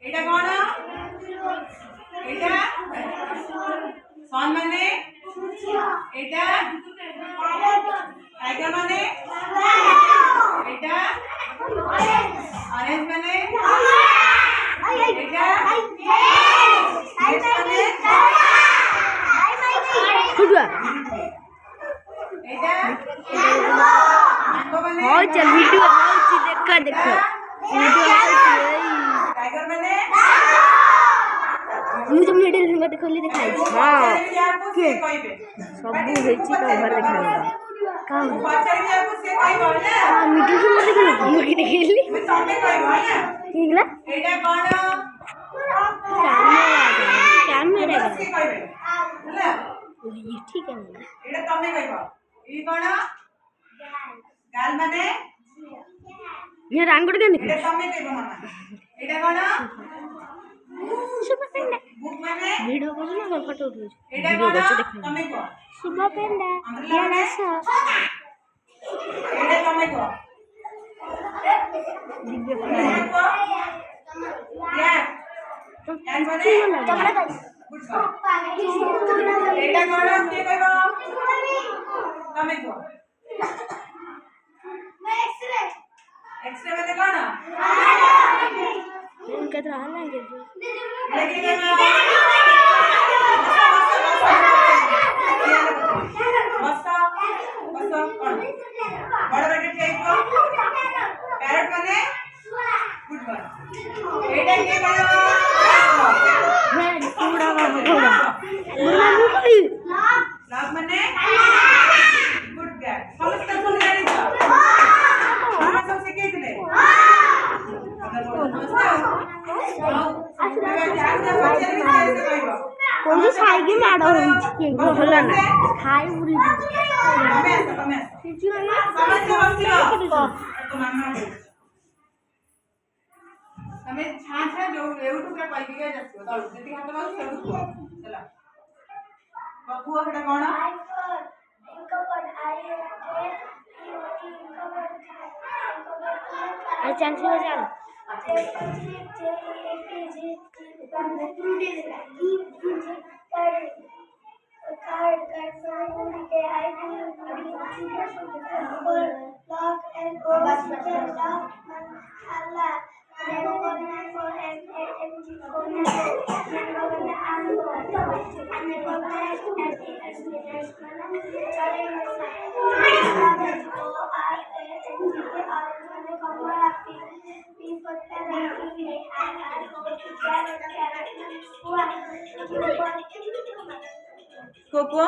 এটা কোন এটা সন মানে এটা টাইগার মানে এটা অরেঞ্জ মানে এটা चल वीडियो देखा देखो टाइगर मैंने मुझे मिडिल फिंगर देखली दिखाई हां के सब होई छी तो घर देखा का से कोई बोल ना मिडिल फिंगर देखली मुगी देखली तमे कोई बोल ना ठीकला एटा कोन कैमरा से कोई होला ये ठीक है एटा तमे कहबो ई कोन गाल माने ये रांगुड़ के एटा तमे कहबो मामा एटा कोन शुभ पेंडा बुक माने वीडियो को ना फोटो उठो एटा कोन तमे को शुभ पेंडा ये रसा एटा तमे को दिव्य को या एंड माने गुड एटा कोन के कहबो तमे को एक्सरे माने कोन उनका तो हाल है पैरट माने गुड बॉय एटा के करो है पूरा होगा मुन्ना मुक्ति लाभ माने गुड गाय समस्त सुन जानी तो हम सब सीखे थे कौन सी साइकिल में आड़ा हुई थी बोला ना खाई पूरी તમે છા છા જો એવું ટુકડા પાઈ ગયા જતો તો જેથી હાથ માં સેવ તો ચલા બાપુ એટા કોણ आ चांस हो जा कोको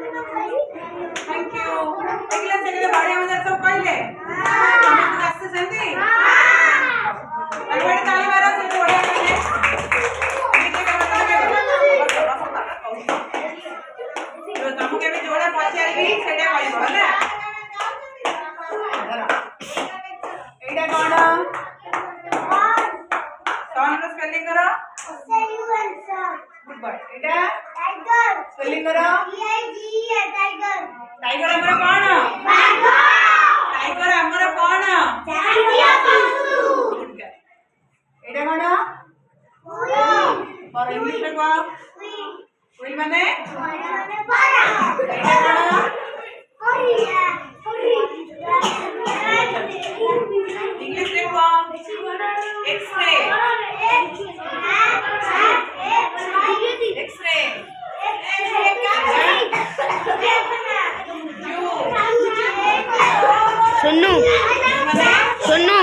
थैंक यू एकला सेगले बाड़े मजा सब कहले हम रास्ते सेंदी अरे ताली मारो से बढ़िया करने नीचे का बताओ जो तुम के भी जोड़ा पचारी सेडे कहबो ना एटा कोन सॉन को स्पेलिंग करो गुड बॉय एटा टाइगर स्पेलिंग करो टाइगर टाइगर हमर कोन टाइगर हमर कोन गुड गाय एटा कोन और इंग्लिश में को कोई माने एटा कोन इंग्लिश में को एक्स-रे एक्स-रे सुनो सुनो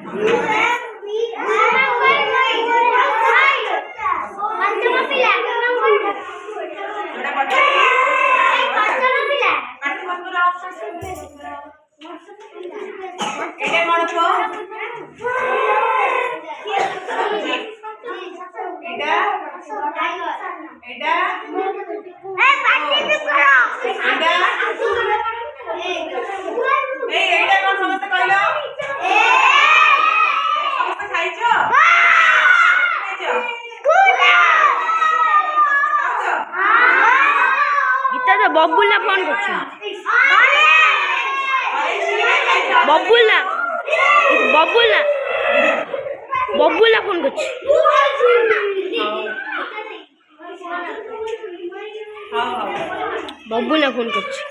गुड এটা কোন কুহ এটা এটা এইটা কোন সমস্ত কইল সমস্ত খাইছো গীতা তো ববুল্লা ফোন করছে ববুল্লা ববুল্লা ববুল্লা ফোন করছে ববুল্লা ফোন করছে